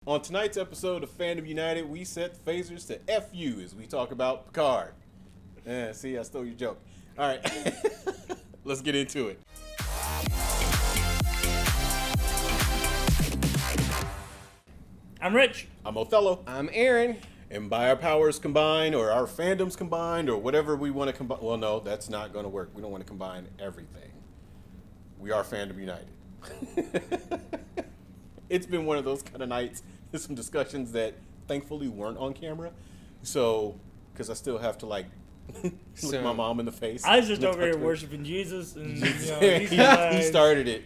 On tonight's episode of Fandom United, we set phasers to FU as we talk about Picard. Yeah, see, I stole your joke. All right, let's get into it. I'm Rich. I'm Othello. I'm Aaron. And by our powers combined, or our fandoms combined, or whatever we want to combine, well, no, that's not going to work. We don't want to combine everything. We are Fandom United. It's been one of those kind of nights. There's some discussions that thankfully weren't on camera. So, because I still have to look my mom in the face. I was just over here worshiping Jesus, and he started it.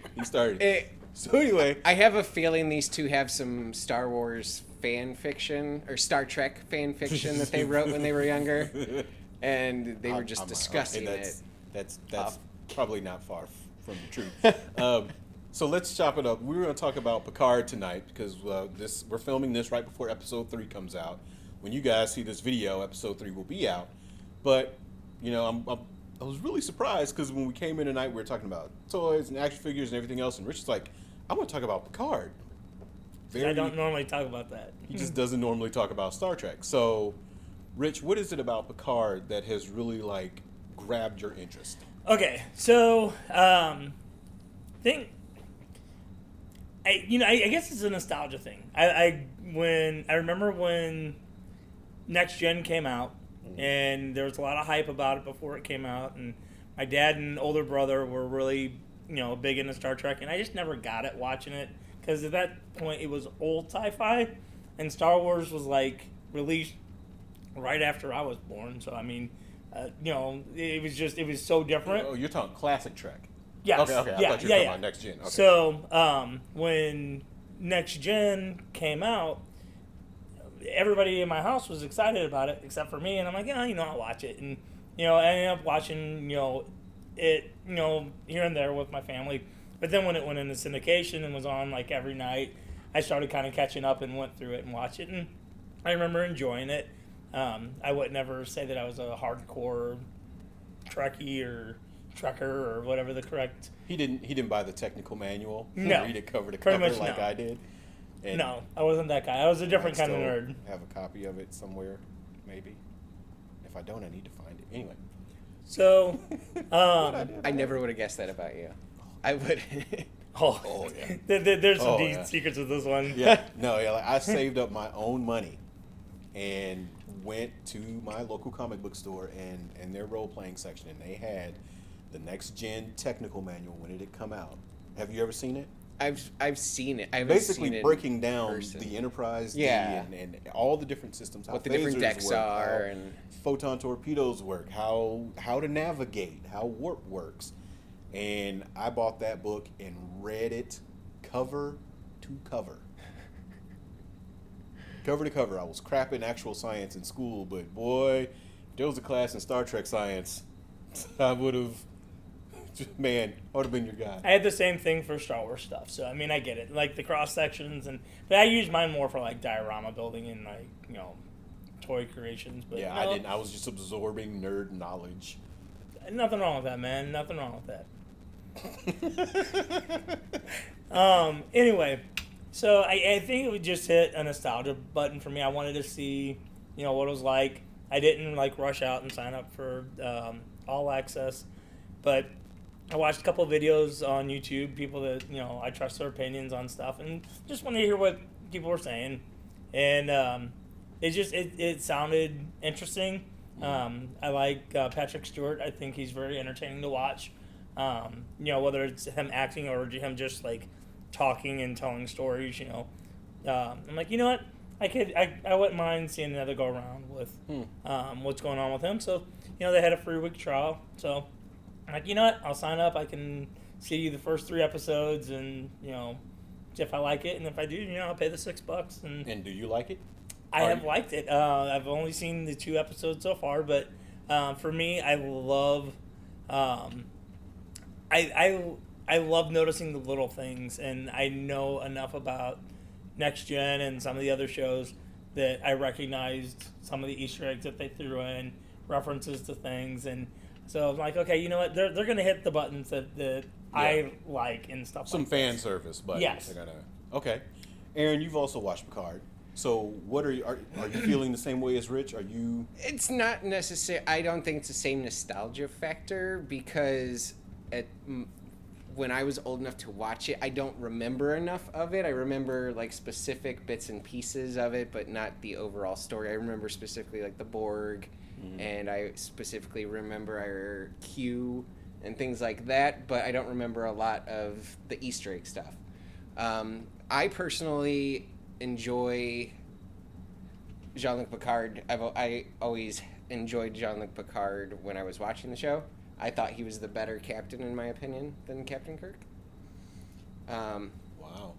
So anyway, I have a feeling these two have some Star Wars fan fiction or Star Trek fan fiction that they wrote when they were younger, and they were just discussing it. That's probably not far from the truth. So let's chop it up. We're going to talk about Picard tonight because we're filming this right before Episode 3 comes out. When you guys see this video, Episode 3 will be out. But, you know, I was really surprised because when we came in tonight, we were talking about toys and action figures and everything else. And Rich is like, I want to talk about Picard. I don't normally talk about that. He just doesn't normally talk about Star Trek. So, Rich, what is it about Picard that has really, grabbed your interest? Okay, so, I guess it's a nostalgia thing. I remember when Next Gen came out, and there was a lot of hype about it before it came out, and my dad and older brother were really, big into Star Trek, and I just never got it watching it, because at that point it was old sci-fi, and Star Wars was, released right after I was born, so, it was so different. Oh, you're talking classic Trek. Yes. Okay. I thought you were talking about Next Gen. Okay. So, when Next Gen came out, everybody in my house was excited about it, except for me. And I'm like, I'll watch it. And, I ended up watching, it, here and there with my family. But then when it went into syndication and was on, every night, I started kind of catching up and went through it and watched it. And I remember enjoying it. I would never say that I was a hardcore Trekkie or Trekker or whatever the correct. He didn't buy the technical manual. No, read it cover to pretty cover much like no. I did. And No, I wasn't that guy. I was a different kind of nerd. Have a copy of it somewhere, maybe. If I don't, I need to find it. Anyway. So, I never would have guessed that about you. I would. Oh yeah. There's some deep secrets with this one. Yeah. No, yeah. I saved up my own money and went to my local comic book store and their role playing section, and they had the Next Gen technical manual when it had come out. Have you ever seen it? I've seen it. I've basically seen it breaking down person. the Enterprise D Yeah. and all the different systems, how what the different phasers decks work, are, how and photon torpedoes work, how to navigate, how warp works. And I bought that book and read it cover to cover. Cover to cover. I was crap in actual science in school, but boy, if there was a class in Star Trek science, I would have been your guy. I had the same thing for Star Wars stuff, so I get it, the cross sections, but I use mine more for diorama building and toy creations. But yeah, I didn't. I was just absorbing nerd knowledge. Nothing wrong with that, man. Nothing wrong with that. Anyway, so I think it would just hit a nostalgia button for me. I wanted to see, what it was like. I didn't rush out and sign up for all access, but I watched a couple of videos on YouTube, people that, I trust their opinions on stuff, and just wanted to hear what people were saying. And it sounded interesting. I like Patrick Stewart. I think he's very entertaining to watch. Whether it's him acting or him just talking and telling stories, I'm like, you know what? I wouldn't mind seeing another go around with what's going on with him. So, they had a 3-week trial. So, I'm like, you know what? I'll sign up. I can see the first 3 episodes, and if I like it, and if I do, I'll pay the $6. And do you like it? I have liked it. I've only seen the 2 episodes so far, but for me, I love. I love noticing the little things, and I know enough about Next Gen and some of the other shows that I recognized some of the Easter eggs that they threw in, references to things, and so I'm like, okay, you know what? They're going to hit the buttons that I like and stuff. Some like fan this. service, but yes, they're gonna. Okay, Aaron, you've also watched Picard. So, what are you feeling the same way as Rich? Are you? It's not necessary. I don't think it's the same nostalgia factor because when I was old enough to watch it, I don't remember enough of it. I remember like specific bits and pieces of it, but not the overall story. I remember specifically like the Borg, and I specifically remember our Q and things like that, but I don't remember a lot of the Easter egg stuff. I personally enjoy Jean-Luc Picard. I always enjoyed Jean-Luc Picard when I was watching the show. I thought he was the better captain, in my opinion, than Captain Kirk. Wow.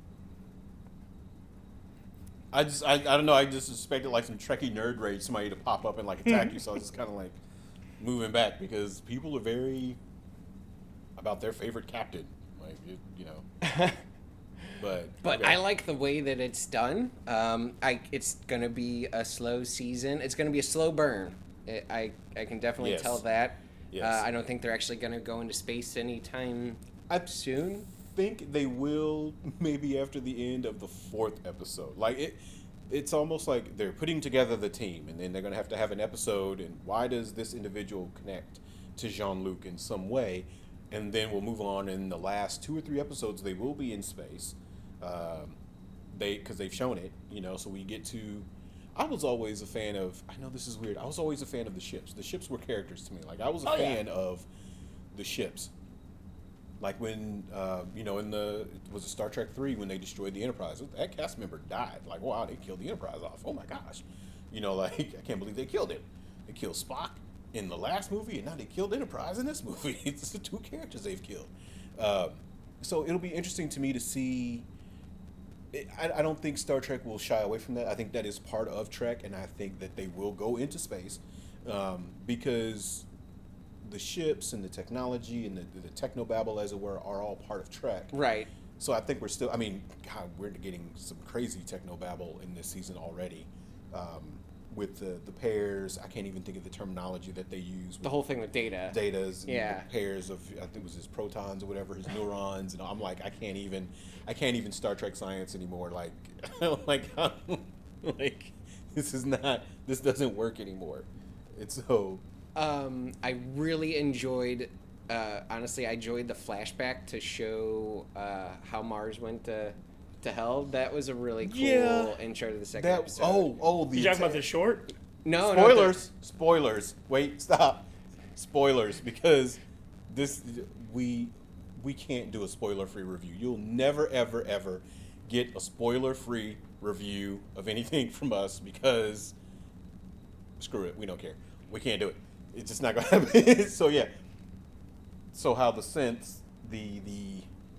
I don't know. I just suspected like some Trekkie nerd rage, somebody to pop up and like attack you. So I was just kind of like moving back because people are very about their favorite captain, like you know. But okay. Okay. I like the way that it's done. It's gonna be a slow season. It's gonna be a slow burn. I can definitely Yes. tell that. Yes. I don't think they're actually gonna go into space anytime soon. Think they will maybe after the end of the 4th episode. Like it's almost like they're putting together the team, and then they're gonna have to have an episode. And why does this individual connect to Jean-Luc in some way? And then we'll move on. In the last 2 or 3 episodes, they will be in space. Because they've shown it, you know. So we get to. I was always a fan of. I know this is weird. I was always a fan of the ships. The ships were characters to me. Like I was a fan of the ships. Like when in was it Star Trek 3 when they destroyed the Enterprise? That cast member died. Like wow, they killed the Enterprise off. Oh my gosh, like I can't believe they killed him. They killed Spock in the last movie, and now they killed Enterprise in this movie. It's the 2 characters they've killed. So it'll be interesting to me to see. I don't think Star Trek will shy away from that. I think that is part of Trek, and I think that they will go into space because the ships and the technology and the technobabble, as it were, are all part of Trek. Right. So I think we're still. I mean, God, we're getting some crazy technobabble in this season already. With the pairs, I can't even think of the terminology that they use. The whole thing with Data. Datas, Yeah. the pairs of I think it was his protons or whatever, his neurons, and I'm like, I can't even Star Trek science anymore. Like, like this doesn't work anymore. It's so. I really enjoyed. Honestly, I enjoyed the flashback to show how Mars went to hell. That was a really cool intro to the second episode. You talking about the short? No, Spoilers. Wait, stop. Spoilers, because we can't do a spoiler-free review. You'll never, ever, ever get a spoiler-free review of anything from us because screw it, we don't care. We can't do it. It's just not gonna happen. So yeah. So how the synths,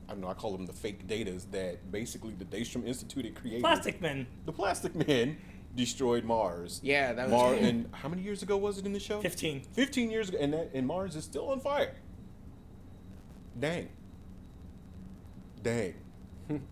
I don't know, I call them the fake datas that basically the Daystrom Institute had created. Plastic Men. The Plastic Men destroyed Mars. Yeah, that was Mars. And how many years ago was it in the show? 15. 15 years ago, and Mars is still on fire. Dang.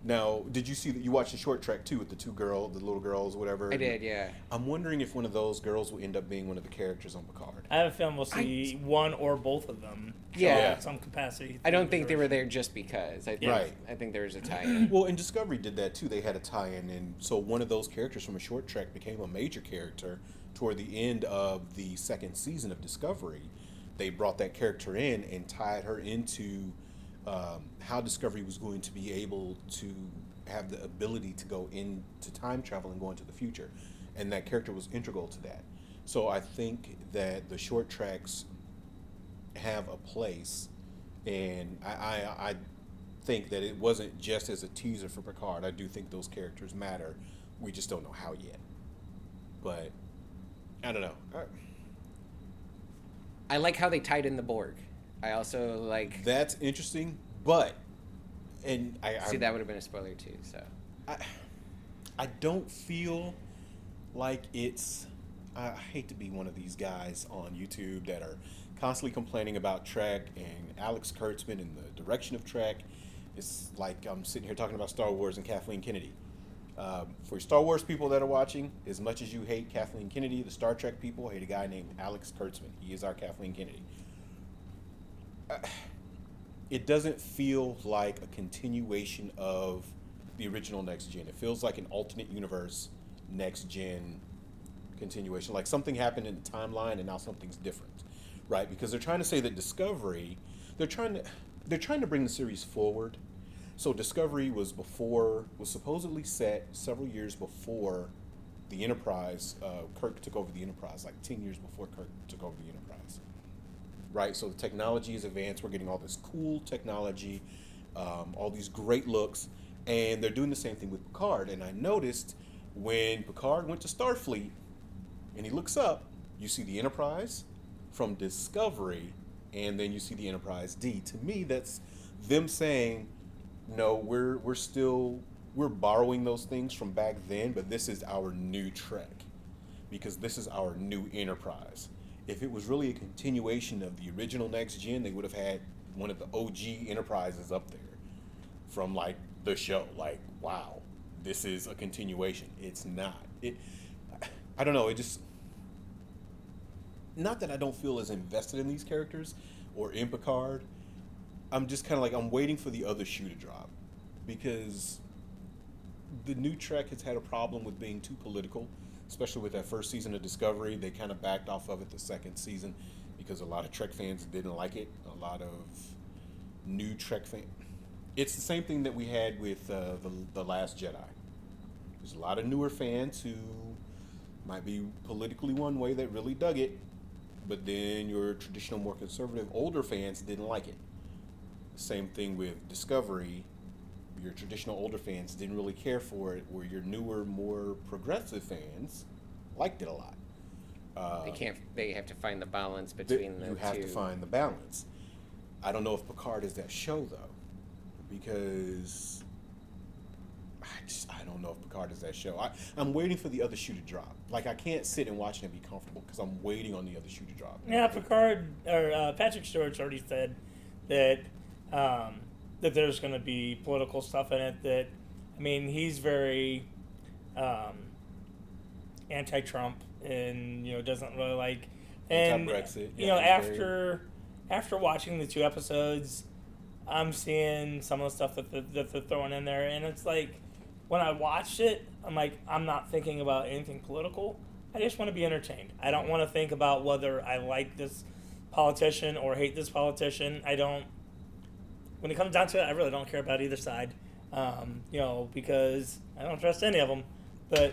Now, did you see that you watched the short track too with the little girls, whatever? I did, yeah. I'm wondering if one of those girls will end up being one of the characters on Picard. I have a feeling we'll see one or both of them. Yeah. In some capacity. I don't think they were there just because. I think, Right. I think there was a tie-in. Well, and Discovery did that too. They had a tie-in, and so one of those characters from a short track became a major character toward the end of the 2nd season of Discovery. They brought that character in and tied her into how Discovery was going to be able to have the ability to go into time travel and go into the future, and that character was integral to that. So I think that the short tracks have a place, and I think that it wasn't just as a teaser for Picard. I do think those characters matter. We just don't know how yet. But I don't know. I like how they tied in the Borg. I also like. That's interesting, but See, that would have been a spoiler too. So. I don't feel like it's. I hate to be one of these guys on YouTube that are constantly complaining about Trek and Alex Kurtzman and the direction of Trek. It's like I'm sitting here talking about Star Wars and Kathleen Kennedy. For Star Wars people that are watching, as much as you hate Kathleen Kennedy, the Star Trek people hate a guy named Alex Kurtzman. He is our Kathleen Kennedy. It doesn't feel like a continuation of the original Next Gen. It feels like an alternate universe Next Gen continuation. Like something happened in the timeline and now something's different, right? Because they're trying to say that Discovery, they're trying to bring the series forward. So Discovery was supposedly set several years before the Enterprise. Kirk took over the Enterprise, like 10 years before Kirk took over the Enterprise, right? So the technology is advanced. We're getting all this cool technology, all these great looks, and they're doing the same thing with Picard. And I noticed when Picard went to Starfleet, and he looks up, you see the Enterprise from Discovery, and then you see the Enterprise D. To me, that's them saying, no, we're borrowing those things from back then, but this is our new Trek, because this is our new Enterprise. If it was really a continuation of the original Next Gen, they would have had one of the OG Enterprises up there from like the show. Like, wow, this is a continuation. It's not. I don't know. It just, not that I don't feel as invested in these characters or in Picard. I'm just kind of like, I'm waiting for the other shoe to drop, because the new Trek has had a problem with being too political, especially with that first season of Discovery. They kind of backed off of it the second season because a lot of Trek fans didn't like it. A lot of new Trek fans. It's the same thing that we had with the Last Jedi. There's a lot of newer fans who might be politically one way that really dug it, but then your traditional, more conservative, older fans didn't like it. Same thing with Discovery. Your traditional older fans didn't really care for it, where your newer, more progressive fans liked it a lot. They have to find the balance between the two. You have to find the balance. I don't know if Picard is that show, though, because I don't know if Picard is that show. I'm waiting for the other shoe to drop. Like, I can't sit and watch it and be comfortable because I'm waiting on the other shoe to drop. Yeah, Picard, or Patrick Stewart's already said that that there's going to be political stuff in it. That, I mean, he's very anti-Trump, and doesn't really like, and Anti-Brexit. After watching the 2 episodes, I'm seeing some of the stuff that they're throwing in there, and it's like, when I watched it, I'm like, I'm not thinking about anything political. I just want to be entertained. I don't want to think about whether I like this politician or hate this politician. When it comes down to it, I really don't care about either side, because I don't trust any of them. But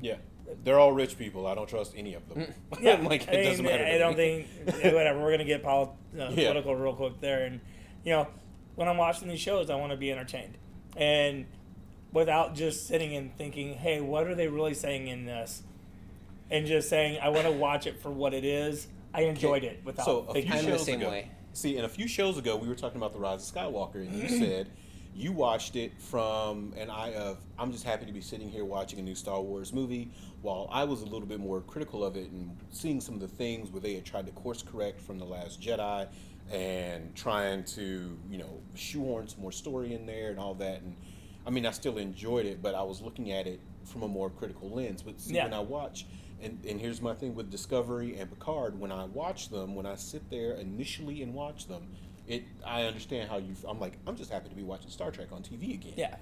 yeah, they're all rich people. I don't trust any of them. Yeah, it doesn't matter. I don't think whatever. We're gonna get political real quick there, and when I'm watching these shows, I want to be entertained, and without just sitting and thinking, hey, what are they really saying in this? And just saying, I want to watch it for what it is. I enjoyed it without thinking. I'm the same way. See, and a few shows ago, we were talking about The Rise of Skywalker, and you said you watched it from an eye of, I'm just happy to be sitting here watching a new Star Wars movie, while I was a little bit more critical of it and seeing some of the things where they had tried to course correct from The Last Jedi and trying to, shoehorn some more story in there and all that. And I mean, I still enjoyed it, but I was looking at it from a more critical lens. But see, when I watch, and here's my thing with Discovery and Picard, when I watch them, when I sit there initially and watch them, I understand how I'm like, I'm just happy to be watching Star Trek on TV again. Yeah.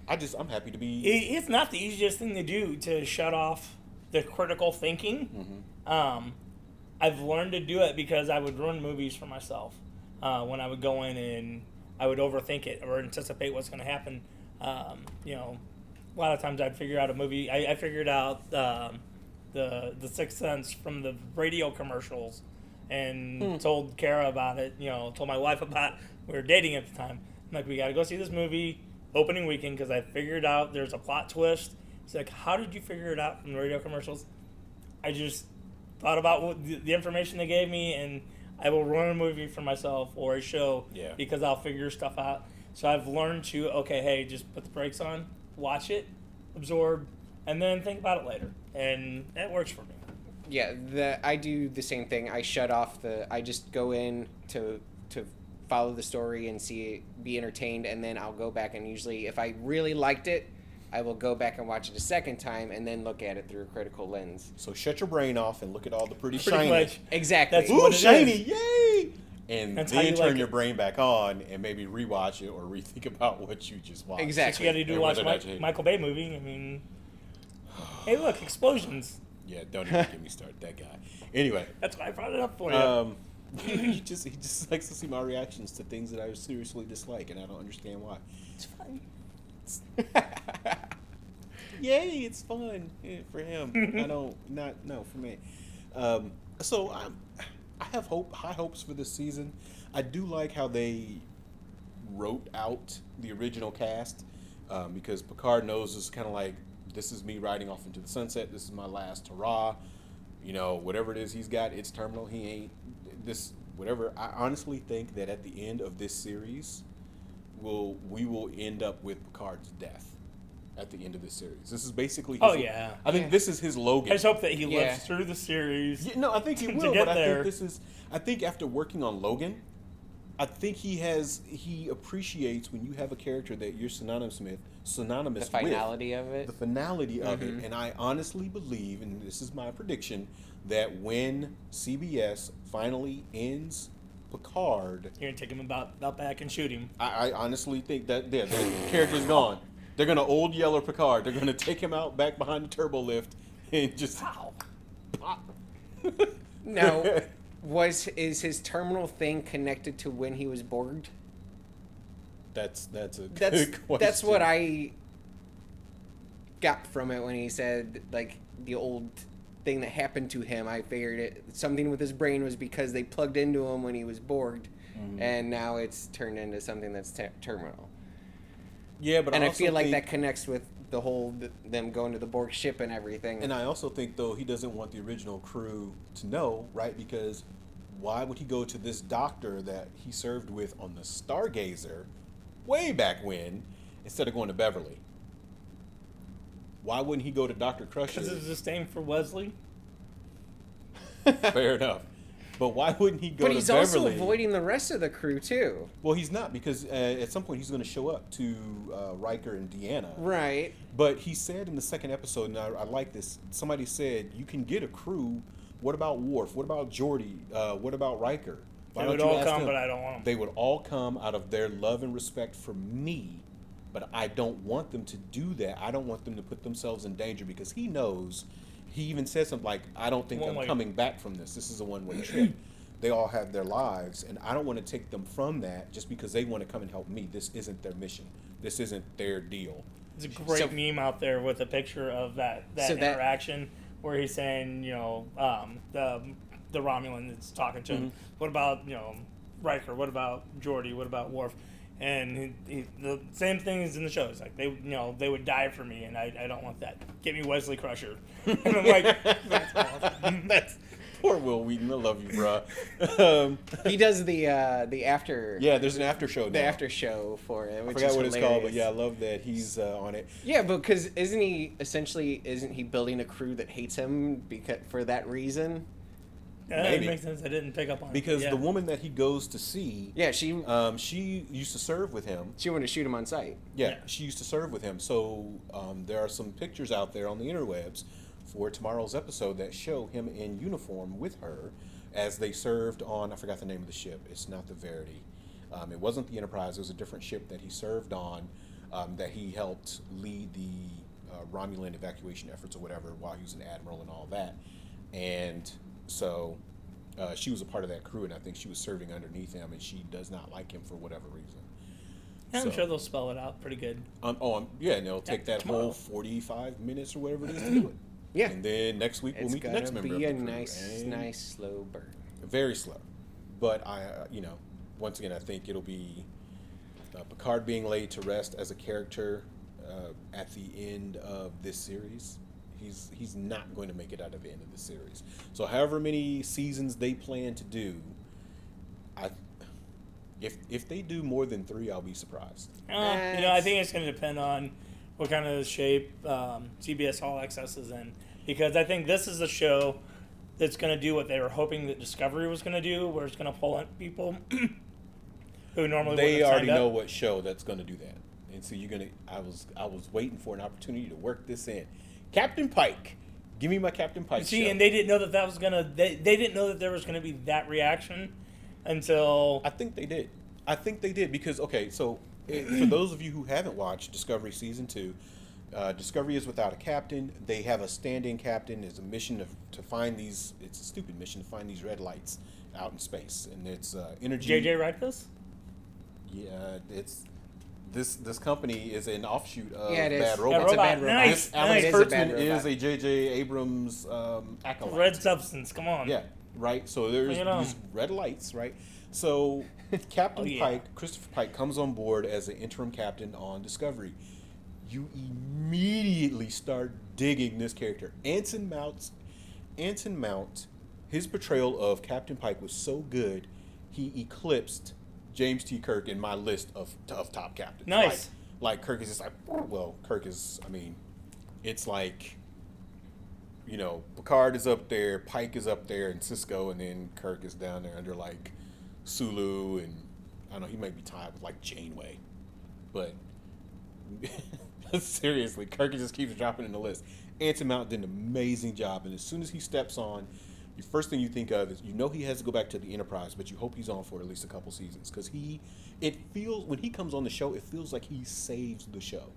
I'm happy to be. It's not the easiest thing to do to shut off the critical thinking. Mm-hmm. I've learned to do it because I would ruin movies for myself when I would go in and I would overthink it or anticipate what's going to happen. A lot of times I'd figure out a movie. I figured out the Sixth Sense from the radio commercials, and told Kara about it. Told my wife about it. We were dating at the time. I'm like, we got to go see this movie opening weekend because I figured out there's a plot twist. She's like, how did you figure it out from the radio commercials? I just thought about the information they gave me, and I will ruin a movie for myself or a show because I'll figure stuff out. So I've learned to, just put the brakes on, watch it, absorb, and then think about it later. And that works for me. Yeah, I do the same thing. I shut off I just go in to follow the story and see it, be entertained, and then I'll go back and usually, if I really liked it, I will go back and watch it a second time and then look at it through a critical lens. So shut your brain off and look at all the pretty Pretty shiny. much. Exactly. That's Ooh, what it shiny, is. yay! and That's how then you turn like your it. brain back on and maybe rewatch it or rethink about what you just watched. Exactly. You got to do And watch whether or not you hate it. Michael Bay movie. I mean, hey, look, explosions. Yeah, don't even get me started. That guy. Anyway, That's why I brought it up for you. he just likes to see my reactions to things that I seriously dislike, and I don't understand why. It's fun. Yay, it's fun for him. No, for me. So I have high hopes for this season. I do like how they wrote out the original cast, because Picard knows it's kind of like, this is me riding off into the sunset. This is my last hurrah. You know, whatever it is he's got, it's terminal. He ain't this whatever. I honestly think that at the end of this series, we will end up with Picard's death at the end of this series. This is basically his, I think this is his Logan. I just hope that he lives through the series. Yeah, no, I think he to will, get but there. I think after working on Logan, I think he appreciates when you have a character that you're synonymous The with. finality of it. The finality of it. And I honestly believe, and this is my prediction, that when CBS finally ends Picard, You're gonna take him about back and shoot him. I honestly think that the character's gone. They're gonna old yeller Picard. They're gonna take him out back behind the turbo lift and just pop. Now, is his terminal thing connected to when he was Borged? That's a good That's question. what I got from it when he said, like, the old thing that happened to him. I figured something with his brain was because they plugged into him when he was Borged, and now it's turned into something that's terminal. Yeah, but And I also feel like think- that connects with the whole them going to the Borg ship and everything. And I also think, though, he doesn't want the original crew to know, right? Because why would he go to this doctor that he served with on the Stargazer way back when instead of going to Beverly? Why wouldn't he go to Dr. Crusher? Because it's the same for Wesley. Fair enough. But why wouldn't he go But to he's Beverly? also avoiding the rest of the crew too. Well, he's not, because at some point he's going to show up to Riker and Deanna. Right. But he said in the second episode, and I like this, somebody said, you can get a crew. What about Worf? What about Geordi? What about Riker? Why They don't would you all ask come, them? but I don't want them. They would all come out of their love and respect for me, but I don't want them to do that. I don't want them to put themselves in danger, because he knows, he even said something like, I don't think I'm One-way. coming back from this. This is a one-way trip. They all have their lives, and I don't want to take them from that just because they want to come and help me. This isn't their mission. This isn't their deal. There's a great So- meme out there with a picture of that So that- interaction where he's saying, you know, the Romulan that's talking to him. What about, you know, Riker? What about Geordi? What about Worf? And the same thing is in the show. It's like they would die for me, and I don't want that. Get me Wesley Crusher. And I'm like, that's awesome. That's poor Will Wheaton. I love you, bruh. He does the after. Yeah, there's an after show now. The after show for it. I Which forgot is what it's called, but hilarious. yeah, I love that he's on it. Yeah, because isn't he building a crew that hates him because for that reason? Yeah, Maybe. it makes sense. I didn't pick up on Because it. Yeah. the woman that he goes to see, Yeah, she she used to serve with him. wanted to shoot him on sight. Yeah, Yeah. she used to serve with him. So there are some pictures out there on the interwebs for tomorrow's episode that show him in uniform with her as they served on, I forgot the name of the ship. It's not the Verity. It wasn't the Enterprise. It was a different ship that he served on, that he helped lead the Romulan evacuation efforts or whatever while he was an admiral and all that. And so she was a part of that crew, and I think she was serving underneath him, and she does not like him for whatever reason. I'm So- sure they'll spell it out pretty good. Yeah, and it'll take that tomorrow. whole 45 minutes or whatever it is to do it. Yeah. And then next week we'll It's meet the gonna next member be a of the crew. nice, And nice slow burn. very slow. But once again, I think it'll be Picard being laid to rest as a character at the end of this series. He's not going to make it out of the end of the series. So however many seasons they plan to do, if they do more than 3, I'll be surprised. I think it's going to depend on what kind of shape CBS All Access is in. Because I think this is a show that's going to do what they were hoping that Discovery was going to do, where it's going to pull in people who normally They wouldn't have already signed know up. what show that's going to do that, and so you're gonna. I was waiting for an opportunity to work this in. Captain Pike, give me my Captain Pike. See, show. and they didn't know that was going to. They didn't know that there was going to be that reaction. until... I think they did because for those of you who haven't watched Discovery season 2, Discovery is without a captain. They have a stand-in captain. It's a mission to find these. It's a stupid mission to find these red lights out in space, and it's energy. J.J. Radcliffe? Yeah, it's this company is an offshoot of Yeah, it is. Bad Yeah, Robot. It's a bad robot. Nice. This Alex It is a bad Kurtzman robot. is a J.J. Abrams acolyte. Red substance, come on. Yeah, right. So there's Bring it on. these red lights, right? So Captain Oh, yeah. Pike, Christopher Pike, comes on board as an interim captain on Discovery. You immediately start digging this character. Anson Mount, his portrayal of Captain Pike was so good, he eclipsed James T. Kirk in my list of top captains. Nice. Like Kirk is just like, well, Kirk is, I mean, it's like, you know, Picard is up there, Pike is up there, and Cisco, and then Kirk is down there under like Sulu, and I don't know, he might be tied with like Janeway, but seriously, Kirk just keeps dropping in the list. Anson Mount did an amazing job, and as soon as he steps on, the first thing you think of is, you know, he has to go back to the Enterprise, but you hope he's on for at least a couple seasons, because it feels, when he comes on the show, it feels like he saves the show.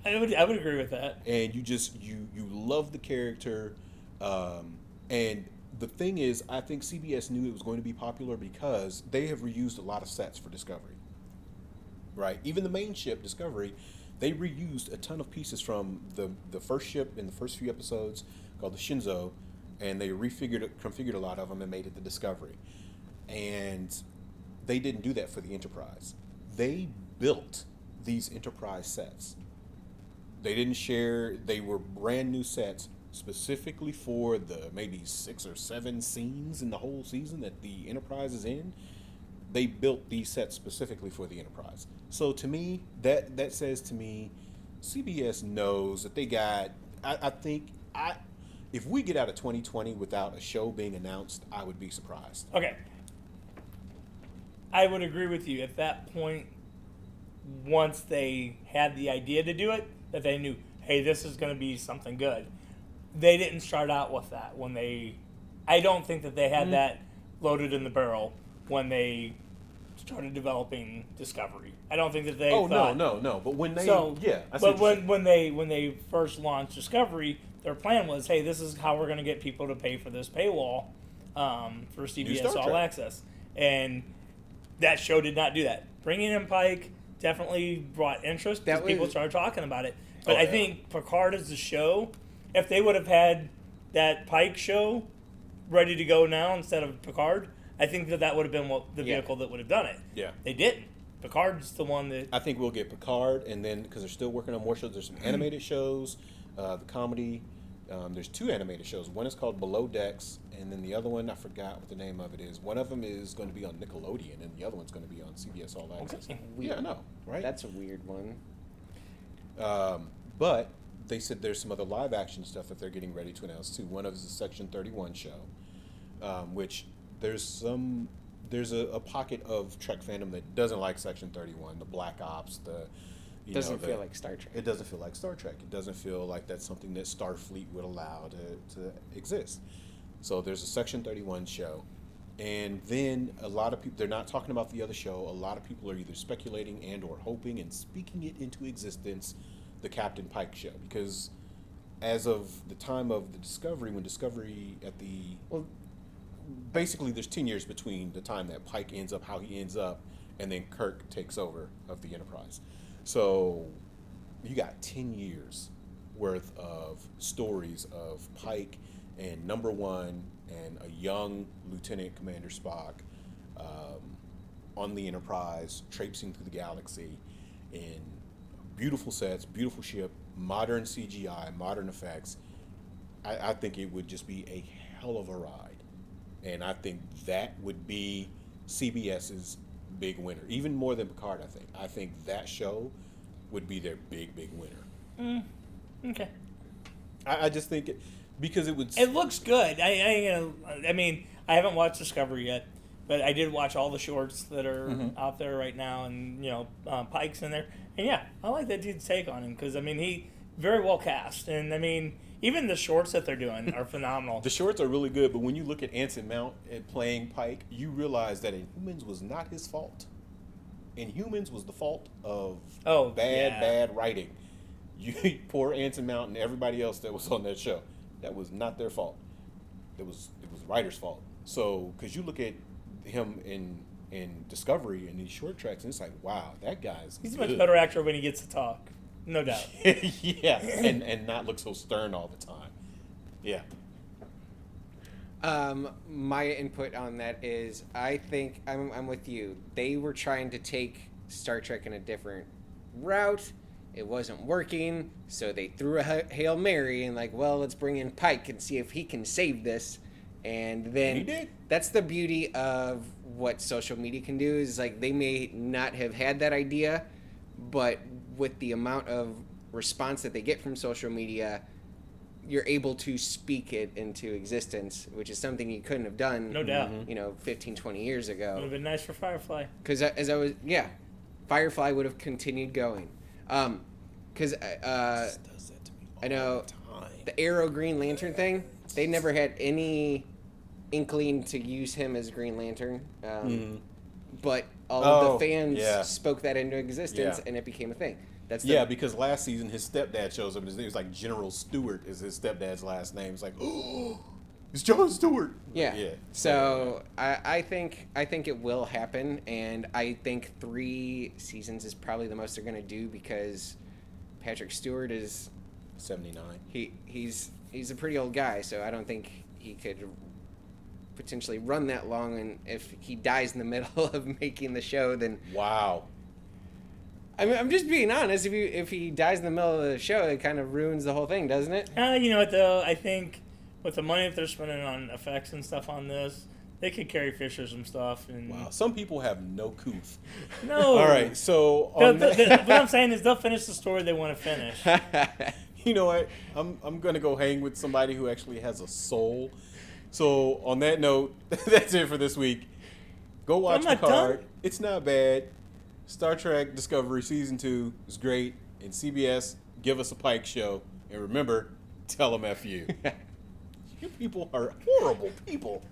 I would agree with that. And you just you love the character, and the thing is, I think CBS knew it was going to be popular because they have reused a lot of sets for Discovery. Right, even the main ship Discovery, they reused a ton of pieces from the first ship in the first few episodes called the Shinzo, and they configured a lot of them and made it the Discovery. And they didn't do that for the Enterprise. They built these Enterprise sets. They didn't share. They were brand new sets specifically for the maybe 6 or 7 scenes in the whole season that the Enterprise is in. They built these sets specifically for the Enterprise. So to me, that says to me, CBS knows that they got. I think if we get out of 2020 without a show being announced, I would be surprised. Okay. I would agree with you. At that point, once they had the idea to do it, that they knew, hey, this is going to be something good. They didn't start out with that when they... I don't think that they had that loaded in the barrel when they started developing Discovery. I don't think that they thought... no. But when they... But when they first launched Discovery, their plan was, hey, this is how we're going to get people to pay for this paywall for CBS Star All Trek. Access. And that show did not do that. Bringing in Pike definitely brought interest because people started talking about it. But I think Picard as a show, if they would have had that Pike show ready to go now instead of Picard, I think that would have been the vehicle that would have done it. Yeah. They didn't. Picard's the one that... I think we'll get Picard, and then, because they're still working on more shows, there's some animated shows, the comedy. There's 2 animated shows. One is called Below Decks, and then the other one, I forgot what the name of it is. One of them is going to be on Nickelodeon, and the other one's going to be on CBS All Access. Okay. Yeah, I know, right? That's a weird one. But they said there's some other live action stuff that they're getting ready to announce too. One of them is a Section 31 show, which there's a pocket of Trek fandom that doesn't like Section 31, the Black Ops, Doesn't feel like Star Trek. It doesn't feel like Star Trek. It doesn't feel like that's something that Starfleet would allow to exist. So there's a Section 31 show. And then a lot of people, they're not talking about the other show. A lot of people are either speculating and or hoping and speaking it into existence, the Captain Pike show. Because as of the time of the Discovery, when Discovery basically there's 10 years between the time that Pike ends up how he ends up and then Kirk takes over of the Enterprise. So you got 10 years worth of stories of Pike and Number One and a young Lieutenant Commander Spock on the Enterprise, traipsing through the galaxy in beautiful sets, beautiful ship, modern CGI, modern effects. I think it would just be a hell of a ride. And I think that would be CBS's big winner, even more than Picard. I think that show would be their big winner. Okay. I just think because it would. It looks good. I mean, I haven't watched Discovery yet, but I did watch all the shorts that are out there right now, and Pike's in there, and yeah, I like that dude's take on him because I mean he very well cast, and I mean Even the shorts that they're doing are phenomenal. The shorts are really good, but when you look at Anson Mount and playing Pike, you realize that Inhumans was not his fault. Inhumans was the fault of bad writing. You poor Anson Mount and everybody else that was on that show. That was not their fault. It was the writer's fault. So, because you look at him in Discovery and these short tracks, and it's like, wow, that guy's He's a good. much better actor when he gets to talk. No doubt. Yeah, and not look so stern all the time. Yeah. My input on that is I think I'm with you. They were trying to take Star Trek in a different route. It wasn't working, so they threw a Hail Mary and like, well, let's bring in Pike and see if he can save this. And then He did. That's the beauty of what social media can do is like they may not have had that idea, but with the amount of response that they get from social media, you're able to speak it into existence, which is something you couldn't have done, No doubt. 15, 20 years Would have ago. been nice for Firefly. Because Firefly would have continued going. Because Does that to me I know all the time. the Arrow Green Lantern thing, they never had any inkling to use him as Green Lantern. But all of the fans spoke that into existence, and it became a thing. That's Because last season his stepdad shows up and his name was like General Stewart is his stepdad's last name. It's like, oh, it's John Stewart. Yeah. Yeah. So I think it will happen, and I think 3 seasons is probably the most they're gonna do because Patrick Stewart is 79. he's a pretty old guy, so I don't think he could potentially run that long. And if he dies in the middle of making the show, then Wow. I mean, I'm just being honest. If he dies in the middle of the show, it kind of ruins the whole thing, doesn't it? You know what, though? I think with the money that they're spending on effects and stuff on this, they could Carrie Fisher some stuff. And Wow. Some people have no couth. No. All right. So on What I'm saying is they'll finish the story they want to finish. you know what? I'm gonna go hang with somebody who actually has a soul. So on that note, that's it for this week. Go watch I'm not Picard. done. It's not bad. Star Trek Discovery Season 2 is great. And CBS, give us a Pike show. And remember, tell them F you. You people are horrible people.